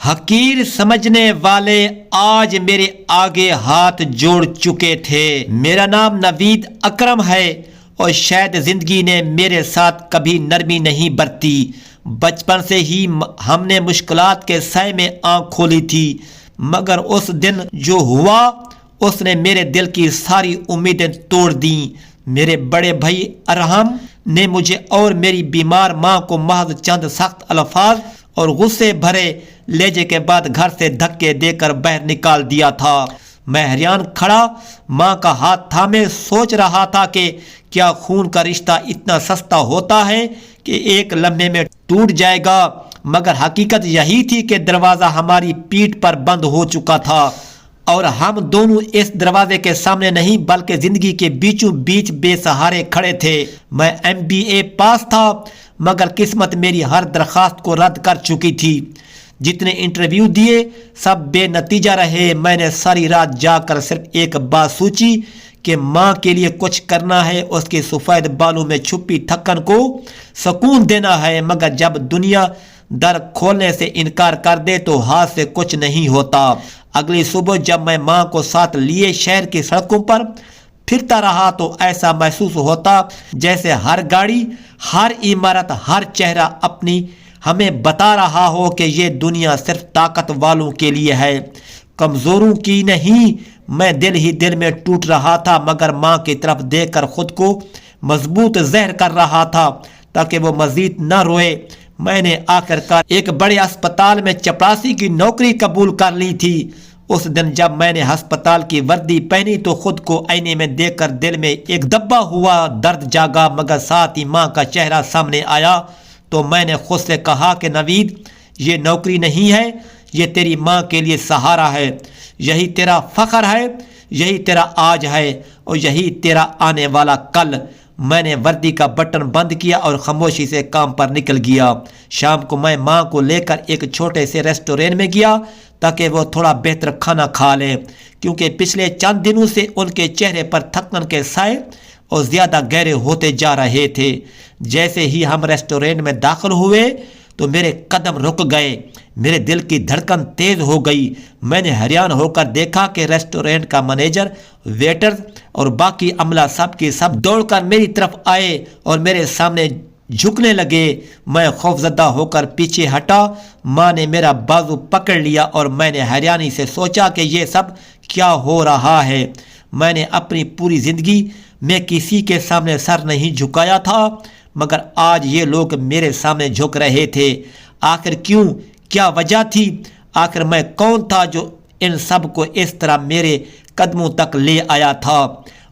حقیر سمجھنے والے آج میرے آگے ہاتھ جوڑ چکے تھے۔ میرا نام نوید اکرم ہے اور شاید زندگی نے میرے ساتھ کبھی نرمی نہیں برتی۔ بچپن سے ہی ہم نے مشکلات کے سائے میں آنکھ کھولی تھی، مگر اس دن جو ہوا اس نے میرے دل کی ساری امیدیں توڑ دیں۔ میرے بڑے بھائی ارحم نے مجھے اور میری بیمار ماں کو محض چند سخت الفاظ اور غصے بھرے لہجے کے بعد گھر سے دھکے دے کر باہر نکال دیا تھا۔ میں حیران کھڑا ماں کا ہاتھ تھامے سوچ رہا تھا کہ کیا خون کا رشتہ اتنا سستا ہوتا ہے کہ ایک لمحے میں ٹوٹ جائے گا؟ مگر حقیقت یہی تھی کہ دروازہ ہماری پیٹھ پر بند ہو چکا تھا اور ہم دونوں اس دروازے کے سامنے نہیں بلکہ زندگی کے بیچوں بیچ بے سہارے کھڑے تھے۔ میں MBA پاس تھا مگر قسمت میری ہر درخواست کو رد کر چکی تھی۔ جتنے انٹرویو دیے سب بے نتیجہ رہے۔ میں نے ساری رات جا کر صرف ایک بات سوچی کہ ماں کے لیے کچھ کرنا ہے، اس کے سفید بالوں میں چھپی تھکن کو سکون دینا ہے۔ مگر جب دنیا در کھولنے سے انکار کر دے تو ہاتھ سے کچھ نہیں ہوتا۔ اگلی صبح جب میں ماں کو ساتھ لیے شہر کی سڑکوں پر پھرتا رہا تو ایسا محسوس ہوتا جیسے ہر گاڑی، ہر عمارت، ہر چہرہ اپنی ہمیں بتا رہا ہو کہ یہ دنیا صرف طاقت والوں کے لیے ہے، کمزوروں کی نہیں۔ میں دل ہی دل میں ٹوٹ رہا تھا مگر ماں کی طرف دیکھ کر خود کو مضبوط زہر کر رہا تھا تاکہ وہ مزید نہ روئے۔ میں نے آخر کار ایک بڑے اسپتال میں چپراسی کی نوکری قبول کر لی تھی۔ اس دن جب میں نے ہسپتال کی وردی پہنی تو خود کو آئینے میں دیکھ کر دل میں ایک دبا ہوا درد جاگا، مگر ساتھ ہی ماں کا چہرہ سامنے آیا تو میں نے خود سے کہا کہ نوید، یہ نوکری نہیں ہے، یہ تیری ماں کے لیے سہارا ہے، یہی تیرا فخر ہے، یہی تیرا آج ہے اور یہی تیرا آنے والا کل۔ میں نے وردی کا بٹن بند کیا اور خاموشی سے کام پر نکل گیا۔ شام کو میں ماں کو لے کر ایک چھوٹے سے ریسٹورینٹ میں گیا تاکہ وہ تھوڑا بہتر کھانا کھا لیں، کیونکہ پچھلے چند دنوں سے ان کے چہرے پر تھکن کے سائے اور زیادہ گہرے ہوتے جا رہے تھے۔ جیسے ہی ہم ریسٹورینٹ میں داخل ہوئے تو میرے قدم رک گئے، میرے دل کی دھڑکن تیز ہو گئی۔ میں نے حیران ہو کر دیکھا کہ ریسٹورینٹ کا منیجر، ویٹر اور باقی عملہ سب کے سب دوڑ کر میری طرف آئے اور میرے سامنے جھکنے لگے۔ میں خوفزدہ ہو کر پیچھے ہٹا۔ ماں نے میرا بازو پکڑ لیا اور میں نے حیرانی سے سوچا کہ یہ سب کیا ہو رہا ہے۔ میں نے اپنی پوری زندگی میں کسی کے سامنے سر نہیں جھکایا تھا، مگر آج یہ لوگ میرے سامنے جھک رہے تھے۔ آخر کیوں؟ کیا وجہ تھی؟ آخر میں کون تھا جو ان سب کو اس طرح میرے قدموں تک لے آیا تھا؟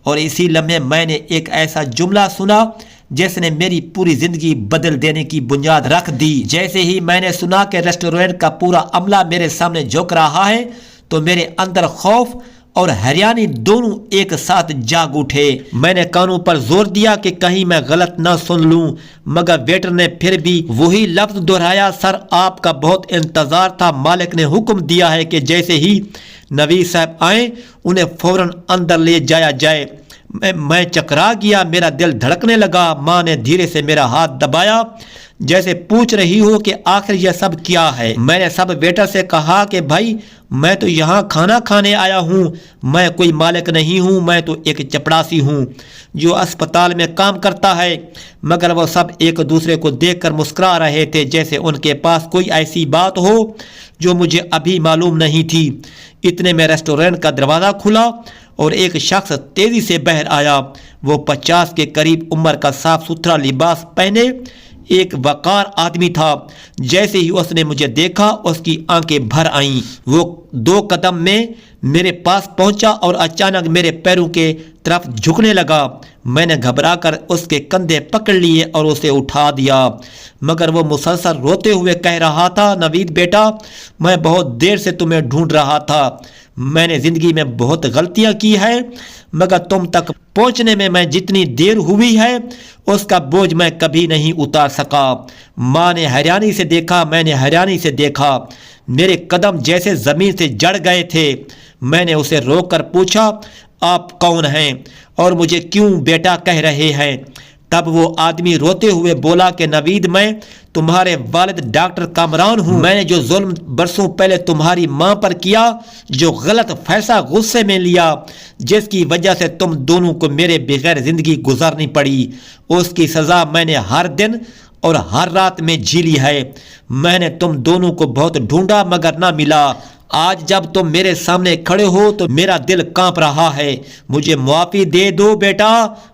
اور اسی لمحے میں نے ایک ایسا جملہ سنا جس نے میری پوری زندگی بدل دینے کی بنیاد رکھ دی۔ جیسے ہی میں نے سنا کہ ریسٹورینٹ کا پورا عملہ میرے سامنے جھک رہا ہے تو میرے اندر خوف اور حیرانی دونوں ایک ساتھ جاگ اٹھے۔ میں نے کانوں پر زور دیا کہ کہیں میں غلط نہ سن لوں، مگر ویٹر نے پھر بھی وہی لفظ دہرایا، سر آپ کا بہت انتظار تھا، مالک نے حکم دیا ہے کہ جیسے ہی نوید صاحب آئیں انہیں فوراً اندر لے جایا جائے۔ میں چکرا گیا، میرا دل دھڑکنے لگا۔ ماں نے دھیرے سے میرا ہاتھ دبایا جیسے پوچھ رہی ہو کہ آخر یہ سب کیا ہے۔ میں نے سب ویٹر سے کہا کہ بھائی میں تو یہاں کھانا کھانے آیا ہوں، میں کوئی مالک نہیں ہوں، میں تو ایک چپڑاسی ہوں جو اسپتال میں کام کرتا ہے۔ مگر وہ سب ایک دوسرے کو دیکھ کر مسکرا رہے تھے جیسے ان کے پاس کوئی ایسی بات ہو جو مجھے ابھی معلوم نہیں تھی۔ اتنے میں ریسٹورینٹ کا دروازہ کھلا اور ایک شخص تیزی سے باہر آیا۔ وہ 50 کے قریب عمر کا صاف ستھرا لباس پہنے ایک وقار آدمی تھا۔ جیسے ہی اس نے مجھے دیکھا اس کی آنکھیں بھر آئیں۔ وہ 2 قدم میں میرے پاس پہنچا اور اچانک میرے پیروں کے طرف جھکنے لگا۔ میں نے گھبرا کر اس کے کندھے پکڑ لیے اور اسے اٹھا دیا، مگر وہ مسلسل روتے ہوئے کہہ رہا تھا، نوید بیٹا، میں بہت دیر سے تمہیں ڈھونڈ رہا تھا، میں نے زندگی میں بہت غلطیاں کی ہیں، مگر تم تک پہنچنے میں جتنی دیر ہوئی ہے اس کا بوجھ میں کبھی نہیں اتار سکا۔ ماں نے حیرانی سے دیکھا، میں نے حیرانی سے دیکھا، میرے قدم جیسے زمین سے جڑ گئے تھے۔ میں نے اسے روک کر پوچھا، آپ کون ہیں اور مجھے کیوں بیٹا کہہ رہے ہیں؟ तब वो आदमी रोते हुए बोला कि नवीद, मैं तुम्हारे वालिद डॉक्टर कामरान हूँ। मैंने जो जुल्म बरसों पहले तुम्हारी माँ पर किया, जो गलत फैसला गुस्से में लिया, जिसकी वजह से तुम दोनों को मेरे बगैर ज़िंदगी गुजारनी पड़ी, उसकी सज़ा मैंने हर दिन और हर रात में झेली है। मैंने तुम दोनों को बहुत ढूंढा मगर ना मिला। आज जब तुम मेरे सामने खड़े हो तो मेरा दिल कांप रहा है। मुझे मुआफ़ी दे दो बेटा,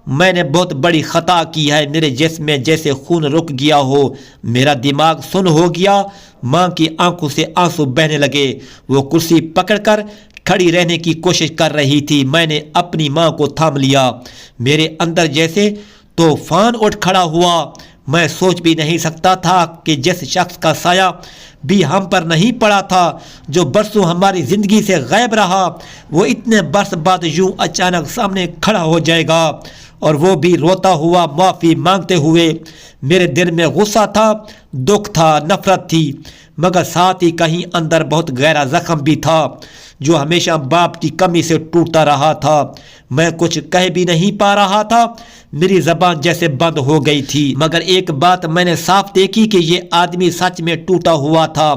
मैंने बहुत बड़ी ख़ता की है। मेरे जिस्म में जैसे खून रुक गया हो, मेरा दिमाग सुन्न हो गया। माँ की आंखों से आंसू बहने लगे। वो कुर्सी पकड़कर खड़ी रहने की कोशिश कर रही थी। मैंने अपनी माँ को थाम लिया। मेरे अंदर जैसे तूफान उठ खड़ा हुआ। मैं सोच भी नहीं सकता था कि जिस शख्स का साया भी हम पर नहीं पड़ा था, जो बरसों हमारी ज़िंदगी से गायब रहा, वो इतने बरस बाद यूं अचानक सामने खड़ा हो जाएगा, और वो भी रोता हुआ माफ़ी मांगते हुए। मेरे दिल में गुस्सा था, दुख था, नफरत थी, मगर साथ ही कहीं अंदर बहुत गहरा ज़ख्म भी था जो हमेशा बाप की कमी से टूटता रहा था। मैं कुछ कह भी नहीं पा रहा था, मेरी ज़बान जैसे बंद हो गई थी। मगर एक बात मैंने साफ देखी कि ये आदमी सच में टूटा हुआ था।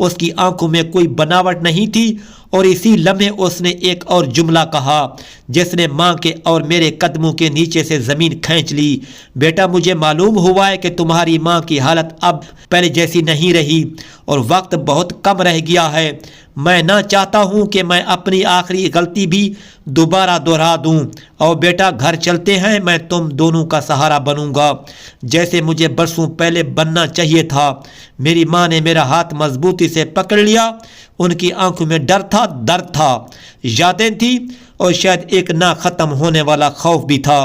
उसकी आंखों में कोई बनावट नहीं थी, और इसी लम्हे उसने एक और जुमला कहा जिसने माँ के और मेरे कदमों के नीचे से ज़मीन खींच ली। बेटा, मुझे मालूम हुआ है कि तुम्हारी माँ की हालत अब पहले जैसी नहीं रही और वक्त बहुत कम रह गया है। मैं ना चाहता हूँ कि मैं अपनी आखिरी गलती भी दोबारा दोहरा दूँ। और बेटा, घर चलते हैं, मैं तुम दोनों का सहारा बनूंगा जैसे मुझे बरसों पहले बनना चाहिए था। मेरी माँ ने मेरा हाथ मजबूती से पकड़ लिया। उनकी आंखों में डर था, दर्द था, यादें थी, और शायद एक ना ख़त्म होने वाला खौफ भी था।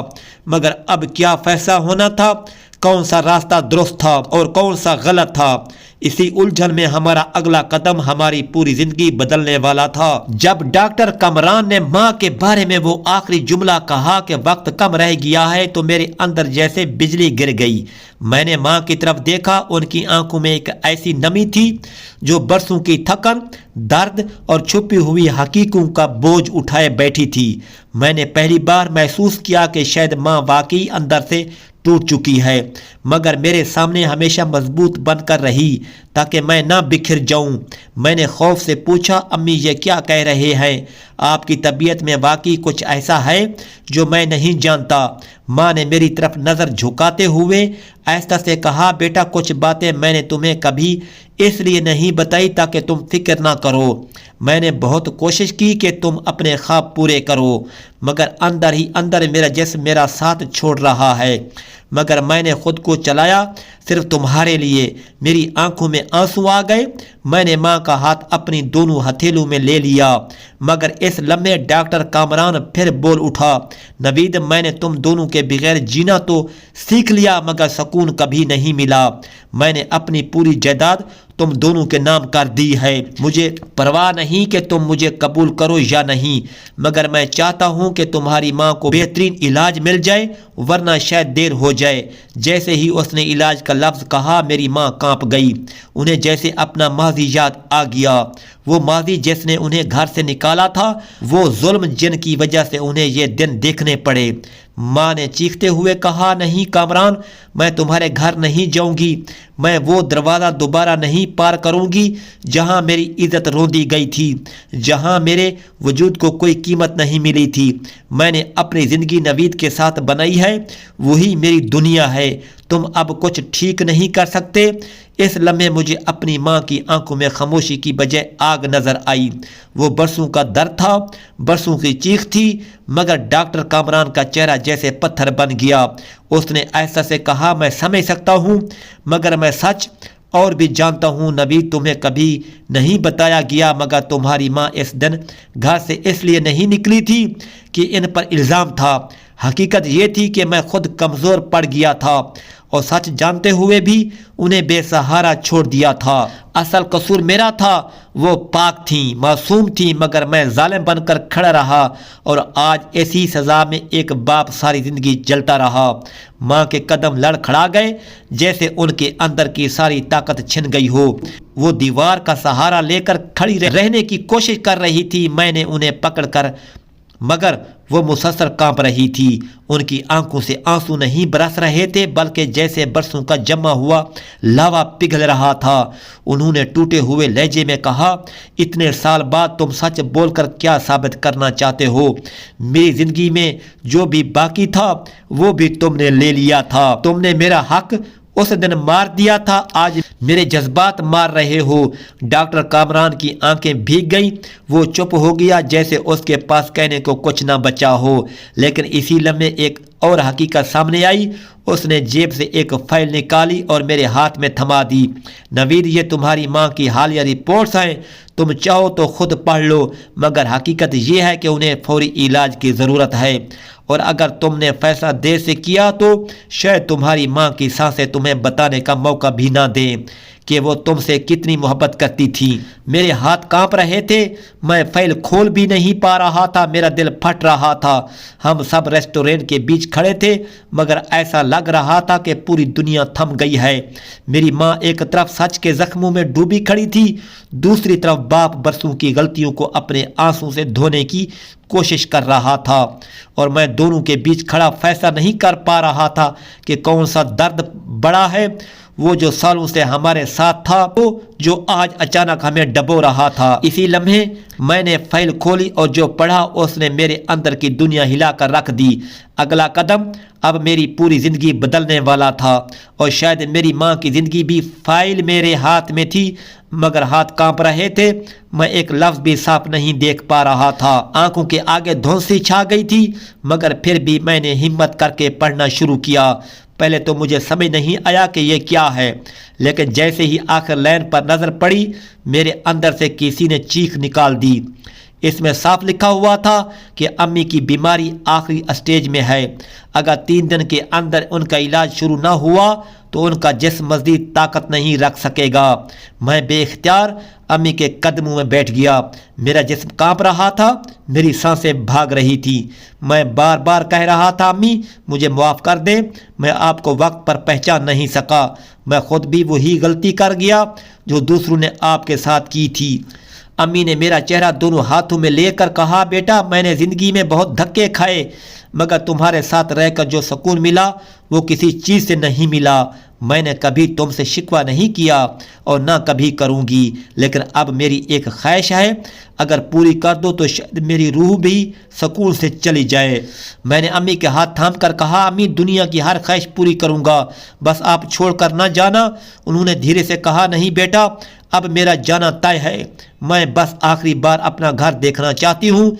मगर अब क्या फैसला होना था, कौन सा रास्ता दुरुस्त था और कौन सा गलत था, इसी उलझन में हमारा अगला कदम हमारी पूरी जिंदगी बदलने वाला था। जब डॉक्टर कमरान ने माँ के बारे में वो आखिरी जुमला कहा कि वक्त कम रह गया है, तो मेरे अंदर जैसे बिजली गिर गई। मैंने माँ की तरफ देखा। उनकी आंखों में एक ऐसी नमी थी जो बरसों की थकन, दर्द और छुपी हुई हकीकों का बोझ उठाए बैठी थी। मैंने पहली बार महसूस किया कि शायद माँ वाकई अंदर से टूट चुकी है, मगर मेरे सामने हमेशा मजबूत बनकर रही ताकि मैं ना बिखर जाऊं। मैंने खौफ से पूछा, अम्मी ये क्या कह रहे हैं? आपकी तबीयत में वाकई कुछ ऐसा है जो मैं नहीं जानता। माँ ने मेरी तरफ नज़र झुकाते हुए आहिस्ता से कहा, बेटा, कुछ बातें मैंने तुम्हें कभी इसलिए नहीं बताई ताकि तुम फिक्र ना करो। मैंने बहुत कोशिश की कि तुम अपने ख्वाब पूरे करो, मगर अंदर ही अंदर मेरा जिस्म मेरा साथ छोड़ रहा है। मगर मैंने खुद को चलाया सिर्फ तुम्हारे लिए। मेरी आंखों में आंसू आ गए। मैंने माँ का हाथ अपनी दोनों हथेलियों में ले लिया। मगर इस लम्हे डॉक्टर कामरान फिर बोल उठा, नवीद, मैंने तुम दोनों के बगैर जीना तो सीख लिया, मगर सुकून कभी नहीं मिला। मैंने अपनी पूरी जायदाद तुम दोनों के नाम कर दी है। मुझे परवाह नहीं कि तुम मुझे कबूल करो या नहीं, मगर मैं चाहता हूँ कि तुम्हारी माँ को बेहतरीन इलाज मिल जाए, वरना शायद देर हो जाए। जैसे ही उसने इलाज का लफ्ज़ कहा, मेरी माँ कांप गई। उन्हें जैसे अपना माजी याद आ गया, वो माजी जिसने उन्हें घर से निकाला था, वो जुल्म जिनकी वजह से उन्हें ये दिन देखने पड़े। माँ ने चीखते हुए कहा, नहीं कामरान, मैं तुम्हारे घर नहीं जाऊंगी। मैं वो दरवाज़ा दोबारा नहीं पार करूंगी जहां मेरी इज्जत रोंदी गई थी, जहां मेरे वजूद को कोई कीमत नहीं मिली थी। मैंने अपनी ज़िंदगी नवीद के साथ बनाई है, वही मेरी दुनिया है। तुम अब कुछ ठीक नहीं कर सकते। इस लम्हे मुझे अपनी माँ की आंखों में खामोशी की बजाय आग नजर आई। वो बरसों का दर्द था, बरसों की चीख थी, मगर डॉक्टर कामरान का चेहरा जैसे पत्थर बन गया। उसने ऐसा से कहा, मैं समझ सकता हूँ, मगर मैं सच और भी जानता हूँ नवीद, तुम्हें कभी नहीं बताया गया, मगर तुम्हारी माँ इस दिन घर से इसलिए नहीं निकली थी कि इन पर इल्ज़ाम था। हकीकत ये थी कि मैं खुद कमज़ोर पड़ गया था और सच जानते हुए भी उन्हें बेसहारा छोड़ दिया था। असल कसूर मेरा था। वो पाक थी, मासूम थी, मगर मैं जालिम बनकर खड़ा रहा, और आज ऐसी सज़ा में एक बाप सारी ज़िंदगी जलता रहा। माँ के कदम लड़खड़ा गए, जैसे उनके अंदर की सारी ताकत छिन गई हो। वो दीवार का सहारा लेकर खड़ी रहने की कोशिश कर रही थी। मैंने उन्हें पकड़कर मगर वो मुसलसल कांप रही थी। उनकी आंखों से आंसू नहीं बरस रहे थे, बल्कि जैसे बरसों का जमा हुआ लावा पिघल रहा था। उन्होंने टूटे हुए लहजे में कहा, इतने साल बाद तुम सच बोलकर क्या साबित करना चाहते हो? मेरी जिंदगी में जो भी बाकी था वो भी तुमने ले लिया था। तुमने मेरा हक उस दिन मार दिया था, आज मेरे जज्बात मार रहे हो। डॉक्टर कामरान की आंखें भीग गईं। वो चुप हो गया, जैसे उसके पास कहने को कुछ ना बचा हो। लेकिन इसी लम्हे एक और हकीकत सामने आई। उसने जेब से एक फाइल निकाली और मेरे हाथ में थमा दी। नवीद, ये तुम्हारी माँ की हालिया रिपोर्ट्स हैं, तुम चाहो तो खुद पढ़ लो, मगर हकीकत ये है कि उन्हें फौरी इलाज की ज़रूरत है, और अगर तुमने फैसला देर से किया तो शायद तुम्हारी माँ की सांसें तुम्हें बताने का मौका भी ना दें कि वो तुमसे कितनी मोहब्बत करती थी। मेरे हाथ कांप रहे थे, मैं फाइल खोल भी नहीं पा रहा था, मेरा दिल फट रहा था। हम सब रेस्टोरेंट के बीच खड़े थे, मगर ऐसा लग रहा था कि पूरी दुनिया थम गई है। मेरी माँ एक तरफ सच के जख्मों में डूबी खड़ी थी, दूसरी तरफ बाप बरसों की गलतियों को अपने आंसू से धोने की कोशिश कर रहा था, और मैं दोनों के बीच खड़ा फैसला नहीं कर पा रहा था कि कौन सा दर्द बड़ा है, वो जो सालों से हमारे साथ था, वो जो आज अचानक हमें डबो रहा था। इसी लम्हे मैंने फाइल खोली और जो पढ़ा उसने मेरे अंदर की दुनिया हिला कर रख दी। अगला कदम अब मेरी पूरी ज़िंदगी बदलने वाला था, और शायद मेरी माँ की ज़िंदगी भी फाइल मेरे हाथ में थी, मगर हाथ कांप रहे थे। मैं एक लफ्ज़ भी साफ नहीं देख पा रहा था, आंखों के आगे धुंधली छा गई थी, मगर फिर भी मैंने हिम्मत करके पढ़ना शुरू किया। पहले तो मुझे समझ नहीं आया कि ये क्या है, लेकिन जैसे ही आखिर लाइन पर नज़र पड़ी, मेरे अंदर से किसी ने चीख निकाल दी। इसमें साफ लिखा हुआ था कि अम्मी की बीमारी आखिरी स्टेज में है, अगर 3 दिन के अंदर उनका इलाज शुरू ना हुआ तो उनका जिस्म मज़ीद ताकत नहीं रख सकेगा। मैं बेख्तियार अम्मी के कदमों में बैठ गया। मेरा जिस्म कांप रहा था, मेरी सांसें भाग रही थी। मैं बार बार कह रहा था, अम्मी मुझे माफ़ कर दें, मैं आपको वक्त पर पहचान नहीं सका, मैं खुद भी वही गलती कर गया जो दूसरों ने आपके साथ की थी। अम्मी ने मेरा चेहरा दोनों हाथों में लेकर कहा, बेटा मैंने ज़िंदगी में बहुत धक्के खाए, मगर तुम्हारे साथ रहकर जो सुकून मिला वो किसी चीज़ से नहीं मिला। मैंने कभी तुमसे शिकवा नहीं किया और ना कभी करूँगी, लेकिन अब मेरी एक ख्वाहिश है, अगर पूरी कर दो तो शायद मेरी रूह भी सुकून से चली जाए। मैंने अम्मी के हाथ थाम कर कहा, अम्मी दुनिया की हर ख्वाहिश पूरी करूँगा, बस आप छोड़ कर ना जाना। उन्होंने धीरे से कहा, नहीं बेटा अब मेरा जाना तय है, मैं बस आखिरी बार अपना घर देखना चाहती हूँ,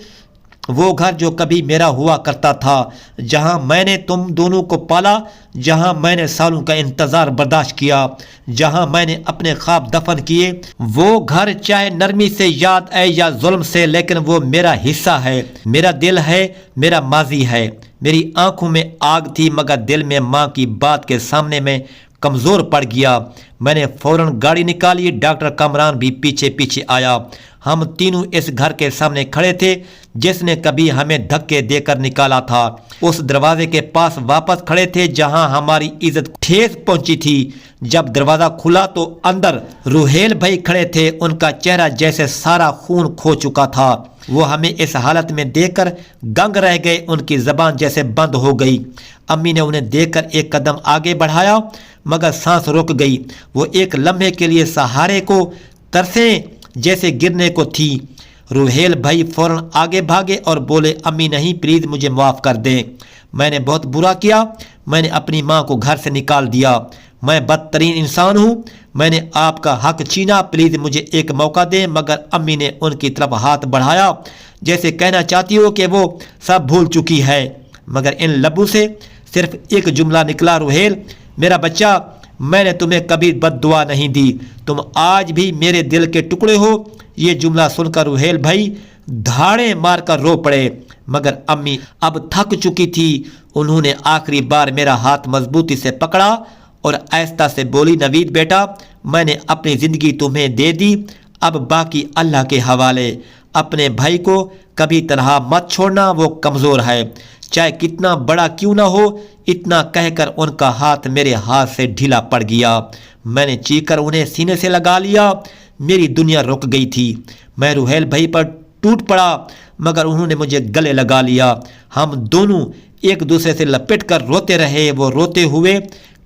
वो घर जो कभी मेरा हुआ करता था, जहां मैंने तुम दोनों को पाला, जहां मैंने सालों का इंतज़ार बर्दाश्त किया, जहां मैंने अपने ख्वाब दफन किए। वो घर चाहे नरमी से याद आए या जुल्म से, लेकिन वो मेरा हिस्सा है, मेरा दिल है, मेरा माजी है। मेरी आंखों में आग थी, मगर दिल में माँ की बात के सामने में कमज़ोर पड़ गया। मैंने फ़ौरन गाड़ी निकाली, डॉक्टर कामरान भी पीछे पीछे आया। हम तीनों इस घर के सामने खड़े थे जिसने कभी हमें धक्के देकर निकाला था। उस दरवाजे के पास वापस खड़े थे जहां हमारी इज्जत ठेस पहुंची थी। जब दरवाज़ा खुला तो अंदर रुहेल भाई खड़े थे, उनका चेहरा जैसे सारा खून खो चुका था। वो हमें इस हालत में देखकर दंग रह गए, उनकी ज़बान जैसे बंद हो गई। अम्मी ने उन्हें देखकर एक कदम आगे बढ़ाया, मगर सांस रुक गई। वो एक लम्हे के लिए सहारे को तरसे जैसे गिरने को थी। रुहेल भाई फौरन आगे भागे और बोले, अम्मी नहीं, प्लीज़ मुझे माफ़ कर दें, मैंने बहुत बुरा किया, मैंने अपनी माँ को घर से निकाल दिया, मैं बदतरीन इंसान हूँ, मैंने आपका हक छीना, प्लीज़ मुझे एक मौका दें। मगर अम्मी ने उनकी तरफ हाथ बढ़ाया जैसे कहना चाहती हो कि वो सब भूल चुकी है, मगर इन लबों से सिर्फ एक जुमला निकला, रुहेल मेरा बच्चा, मैंने तुम्हें कभी बद्दुआ नहीं दी, तुम आज भी मेरे दिल के टुकड़े हो। ये जुमला सुनकर रुहेल भाई धाड़े मारकर रो पड़े, मगर अम्मी अब थक चुकी थी। उन्होंने आखिरी बार मेरा हाथ मजबूती से पकड़ा और आहिस्ता से बोली, नवीद बेटा, मैंने अपनी ज़िंदगी तुम्हें दे दी, अब बाकी अल्लाह के हवाले। अपने भाई को कभी तनहा मत छोड़ना, वो कमज़ोर है, चाहे कितना बड़ा क्यों ना हो। इतना कहकर उनका हाथ मेरे हाथ से ढीला पड़ गया। मैंने चीखकर उन्हें सीने से लगा लिया। मेरी दुनिया रुक गई थी। मैं रुहेल भाई पर टूट पड़ा, مگر انہوں نے مجھے گلے لگا لیا۔ ہم دونوں ایک دوسرے سے لپٹ کر روتے رہے۔ وہ روتے ہوئے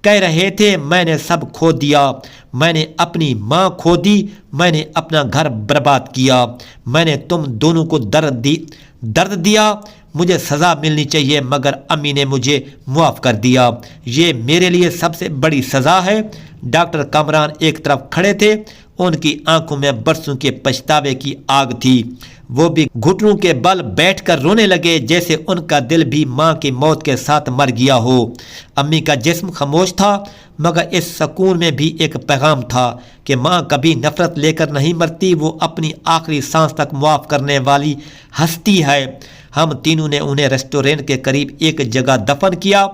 کہہ رہے تھے، میں نے سب کھو دیا، میں نے اپنی ماں کھو دی، میں نے اپنا گھر برباد کیا، میں نے تم دونوں کو درد دیا، مجھے سزا ملنی چاہیے مگر امی نے مجھے معاف کر دیا، یہ میرے لیے سب سے بڑی سزا ہے۔ ڈاکٹر کامران ایک طرف کھڑے تھے، ان کی آنکھوں میں برسوں کے پچھتاوے کی آگ تھی۔ وہ بھی گھٹنوں کے بل بیٹھ کر رونے لگے جیسے ان کا دل بھی ماں کی موت کے ساتھ مر گیا ہو۔ امی کا جسم خاموش تھا مگر اس سکون میں بھی ایک پیغام تھا کہ ماں کبھی نفرت لے کر نہیں مرتی، وہ اپنی آخری سانس تک معاف کرنے والی ہستی ہے۔ ہم تینوں نے انہیں ریسٹورینٹ کے قریب ایک جگہ دفن کیا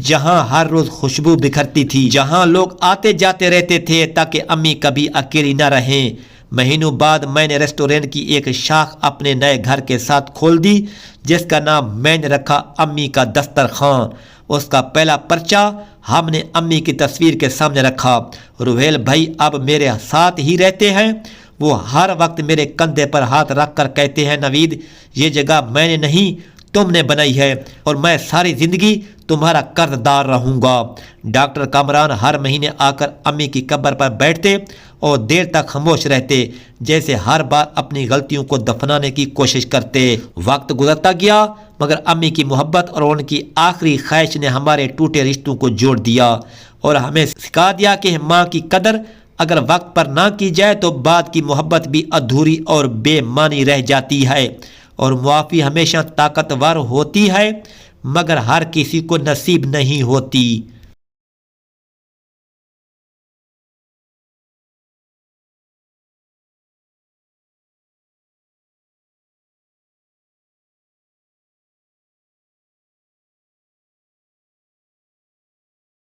جہاں ہر روز خوشبو بکھرتی تھی، جہاں لوگ آتے جاتے رہتے تھے تاکہ امی کبھی اکیلی نہ رہیں۔ مہینوں بعد میں نے ریسٹورینٹ کی ایک شاخ اپنے نئے گھر کے ساتھ کھول دی جس کا نام میں نے رکھا امی کا دسترخوان۔ اس کا پہلا پرچہ ہم نے امی کی تصویر کے سامنے رکھا۔ روہیل بھائی اب میرے ساتھ ہی رہتے ہیں، وہ ہر وقت میرے کندھے پر ہاتھ رکھ کر کہتے ہیں، نوید یہ جگہ میں نے نہیں تم نے بنائی ہے اور میں ساری زندگی تمہارا قرض دار رہوں گا۔ ڈاکٹر کامران ہر مہینے آ کر امی کی قبر پر بیٹھتے اور دیر تک خاموش رہتے، جیسے ہر بار اپنی غلطیوں کو دفنانے کی کوشش کرتے۔ وقت گزرتا گیا مگر امی کی محبت اور ان کی آخری خواہش نے ہمارے ٹوٹے رشتوں کو جوڑ دیا اور ہمیں سکھا دیا کہ ماں کی قدر اگر وقت پر نہ کی جائے تو بعد کی محبت بھی ادھوری اور بے معنی رہ جاتی ہے، اور معافی ہمیشہ طاقتور ہوتی ہے مگر ہر کسی کو نصیب نہیں ہوتی۔